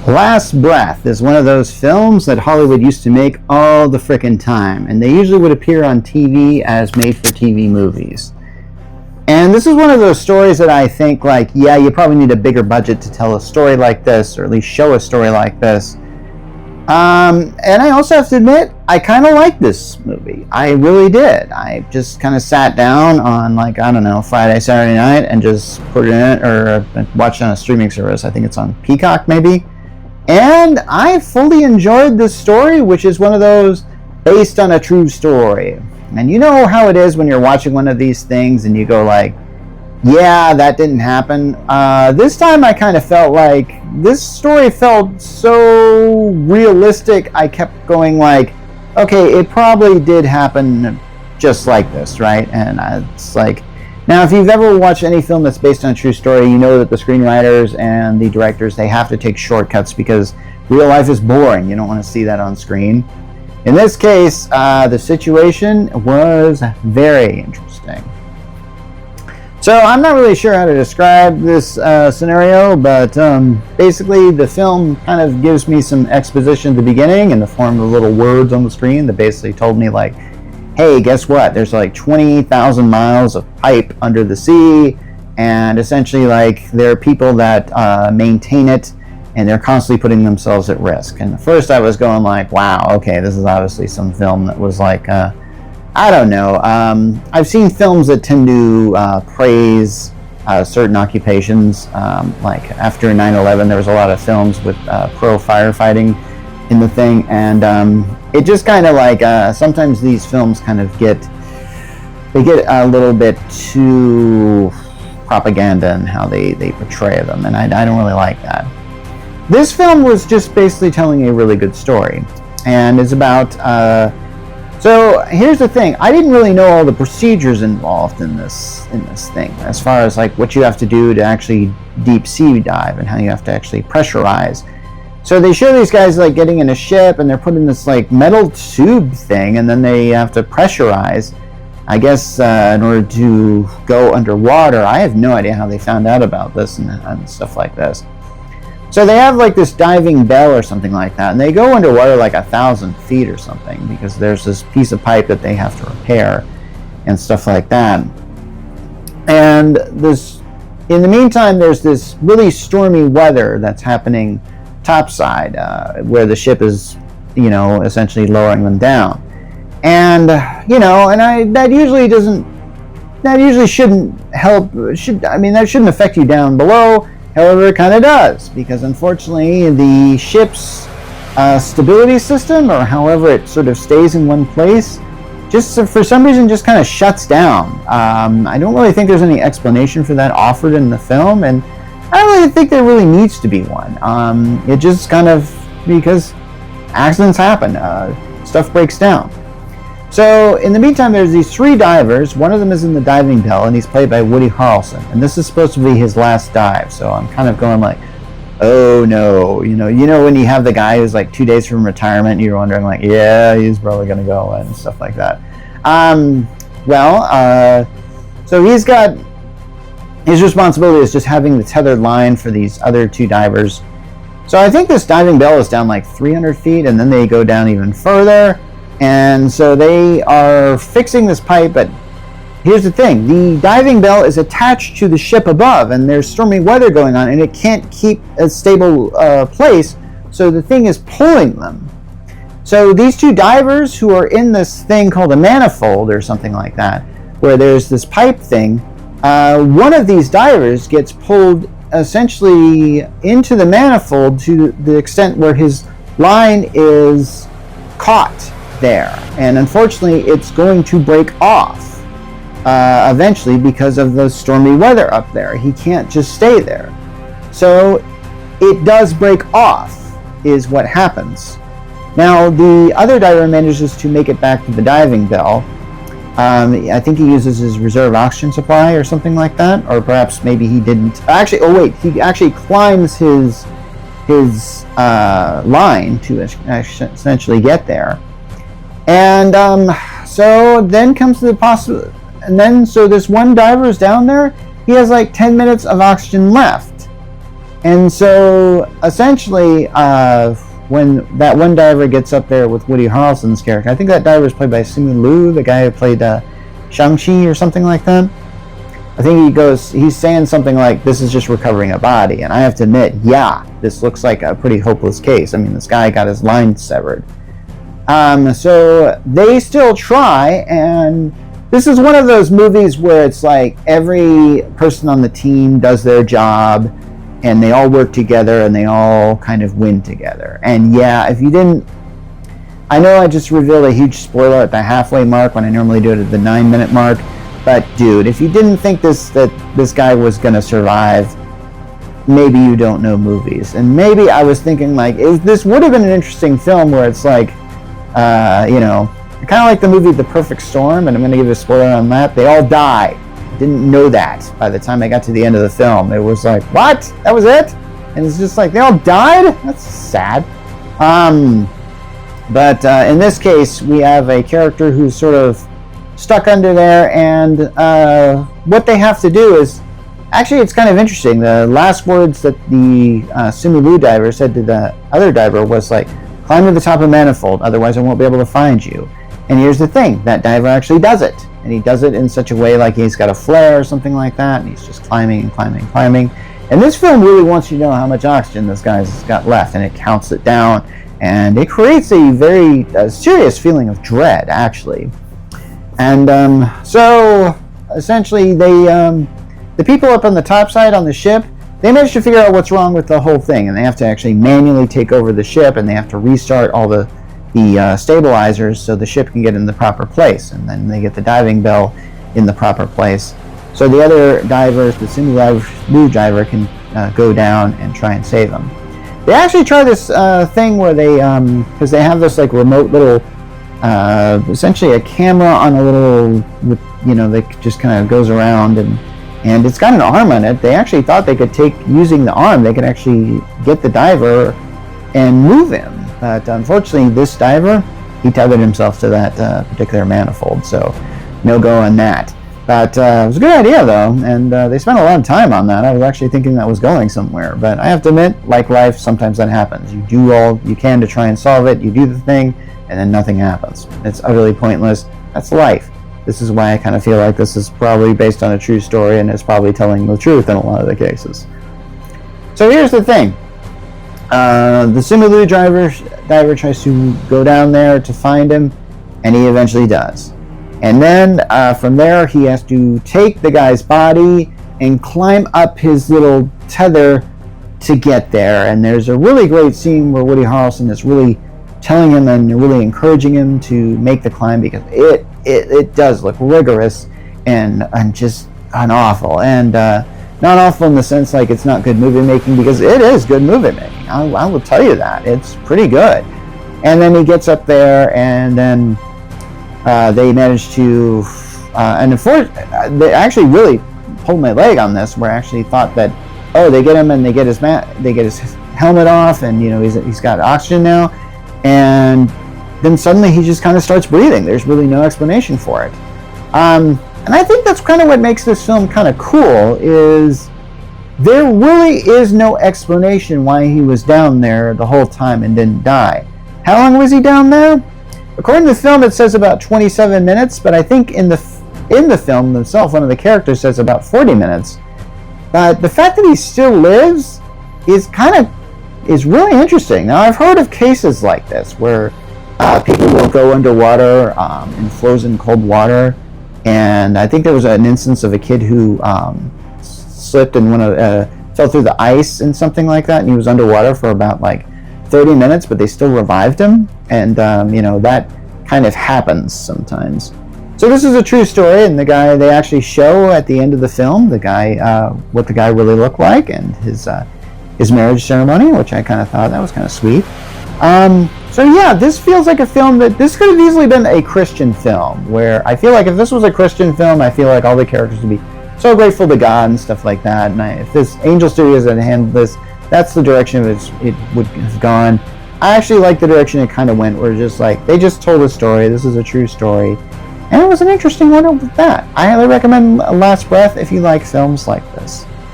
Last Breath is one of those films that Hollywood used to make all the frickin' time, and they usually would appear on TV as made-for-TV movies. And this is one of those stories that I think, like, yeah, you probably need a bigger budget to tell a story like this, or at least show a story like this. And I also have to admit, I kind of liked this movie. I really did. I just kind of sat down on, like, I don't know, Friday, Saturday night, and just put it in, or watched it on a streaming service. I think it's on Peacock, maybe. And I fully enjoyed this story, which is one of those based on a true story. And you know how it is when you're watching one of these things and you go like, yeah, that didn't happen. This time I kind of felt like this story felt so realistic. I kept going like, okay, it probably did happen just like this, right? And it's like, now if you've ever watched any film that's based on a true story, you know that the screenwriters and the directors, they have to take shortcuts because real life is boring. You don't want to see that on screen. In this case, the situation was very interesting. So I'm not really sure how to describe this scenario, but basically the film kind of gives me some exposition at the beginning in the form of little words on the screen that basically told me like, hey, guess what? There's like 20,000 miles of pipe under the sea, and essentially like there are people that maintain it, and they're constantly putting themselves at risk. And at first I was going like, wow, okay, this is obviously some film that was like, I don't know. I've seen films that tend to praise certain occupations. Like after 9/11, there was a lot of films with pro firefighting in the thing, and it just kind of like sometimes these films kind of get a little bit too propaganda in how they portray them, and I don't really like that. This film was just basically telling a really good story, and is about so here's the thing, I didn't really know all the procedures involved in this thing, as far as like what you have to do to actually deep sea dive and how you have to actually pressurize. So they show these guys like getting in a ship and they're put in this like metal tube thing, and then they have to pressurize, I guess, in order to go underwater. I have no idea how they found out about this and stuff like this. So they have like this diving bell or something like that, and they go underwater like 1,000 feet or something because there's this piece of pipe that they have to repair and stuff like that. And in the meantime, there's this really stormy weather that's happening topside, where the ship is, essentially lowering them down. And, that usually shouldn't help, that shouldn't affect you down below. However, it kind of does, because unfortunately the ship's stability system, or however it sort of stays in one place, just for some reason just kind of shuts down. I don't really think there's any explanation for that offered in the film, and I don't really think there really needs to be one. It just kind of, because accidents happen, stuff breaks down. So in the meantime, there's these three divers. One of them is in the diving bell, and he's played by Woody Harrelson, and this is supposed to be his last dive. So I'm kind of going like, oh no, you know when you have the guy who's like 2 days from retirement, and you're wondering like, yeah, he's probably gonna go, and stuff like that. So he's got, his responsibility is just having the tethered line for these other two divers. So I think this diving bell is down like 300 feet, and then they go down even further. And so they are fixing this pipe, but here's the thing. The diving bell is attached to the ship above, and there's stormy weather going on, and it can't keep a stable place, so the thing is pulling them. So these two divers who are in this thing called a manifold or something like that, where there's this pipe thing, one of these divers gets pulled essentially into the manifold to the extent where his line is caught there, and unfortunately it's going to break off eventually because of the stormy weather up there. He can't just stay there, so it does break off is what happens. Now the other diver manages to make it back to the diving bell. I think he uses his reserve oxygen supply or something like that, or perhaps maybe he didn't actually. He actually climbs his line to essentially get there. And so then comes the possibility, so this one diver is down there, he has like 10 minutes of oxygen left. And so essentially, when that one diver gets up there with Woody Harrelson's character, I think that diver is played by Simu Liu, the guy who played Shang-Chi or something like that. I think he's saying something like, this is just recovering a body. And I have to admit, yeah, this looks like a pretty hopeless case. I mean, this guy got his line severed. So they still try, and this is one of those movies where it's like every person on the team does their job, and they all work together, and they all kind of win together. And yeah, if you didn't... I know I just revealed a huge spoiler at the halfway mark when I normally do it at the 9-minute mark, but dude, if you didn't think that this guy was going to survive, maybe you don't know movies. And maybe I was thinking, like, this would have been an interesting film where it's like, kind of like the movie The Perfect Storm, and I'm going to give a spoiler on that. They all die. Didn't know that by the time I got to the end of the film. It was like, what? That was it? And it's just like, they all died? That's sad. But in this case, we have a character who's sort of stuck under there, and what they have to do is... Actually, it's kind of interesting. The last words that the Simu Liu diver said to the other diver was like, climb to the top of manifold, otherwise I won't be able to find you. And here's the thing, that diver actually does it. And he does it in such a way like he's got a flare or something like that, and he's just climbing and climbing and climbing. And this film really wants you to know how much oxygen this guy's got left, and it counts it down, and it creates a very serious feeling of dread, actually. And so, essentially, the people up on the top side on the ship, they manage to figure out what's wrong with the whole thing, and they have to actually manually take over the ship, and they have to restart all the stabilizers so the ship can get in the proper place, and then they get the diving bell in the proper place. So the other divers, the Simu Liu diver, can go down and try and save them. They actually try this thing where they, because they have this like remote little, essentially a camera on a little, that just kind of goes around, and it's got an arm on it. They actually thought they could using the arm, they could actually get the diver and move him. But unfortunately, this diver, he tethered himself to that particular manifold, so no go on that. But it was a good idea, though, and they spent a lot of time on that. I was actually thinking that was going somewhere, but I have to admit, like life, sometimes that happens. You do all you can to try and solve it, you do the thing, and then nothing happens. It's utterly pointless. That's life. This is why I kind of feel like this is probably based on a true story and is probably telling the truth in a lot of the cases. So here's the thing. The Simu Liu diver tries to go down there to find him, and he eventually does. And then from there, he has to take the guy's body and climb up his little tether to get there. And there's a really great scene where Woody Harrelson is really telling him and really encouraging him to make the climb, because it does look rigorous and just awful. And not awful in the sense like it's not good movie making, because it is good movie making. I will tell you that. It's pretty good. And then he gets up there, and then they manage to, and they actually really pulled my leg on this, where I actually thought that, oh, they get him and they get his helmet off, and he's got oxygen now, and then suddenly he just kind of starts breathing. There's really no explanation for it. And I think that's kind of what makes this film kind of cool, is there really is no explanation why he was down there the whole time and didn't die. How long was he down there? According to the film, it says about 27 minutes, but I think in the film themselves, one of the characters says about 40 minutes. But the fact that he still lives is really interesting. Now, I've heard of cases like this where people will go underwater in frozen cold water, and I think there was an instance of a kid who slipped and fell through the ice and something like that, and he was underwater for about like 30 minutes, but they still revived him, and that kind of happens sometimes. So this is a true story, and they actually show at the end of the film what the guy really looked like, and his marriage ceremony, which I kind of thought that was kind of sweet. So yeah, this feels like a film this could have easily been a Christian film, where I feel like if this was a Christian film, I feel like all the characters would be so grateful to God and stuff like that. And if this Angel Studios had handled this, that's the direction it would have gone. I actually like the direction it kind of went, where just like they just told a story. This is a true story, and it was an interesting one with that. I highly recommend Last Breath if you like films like this.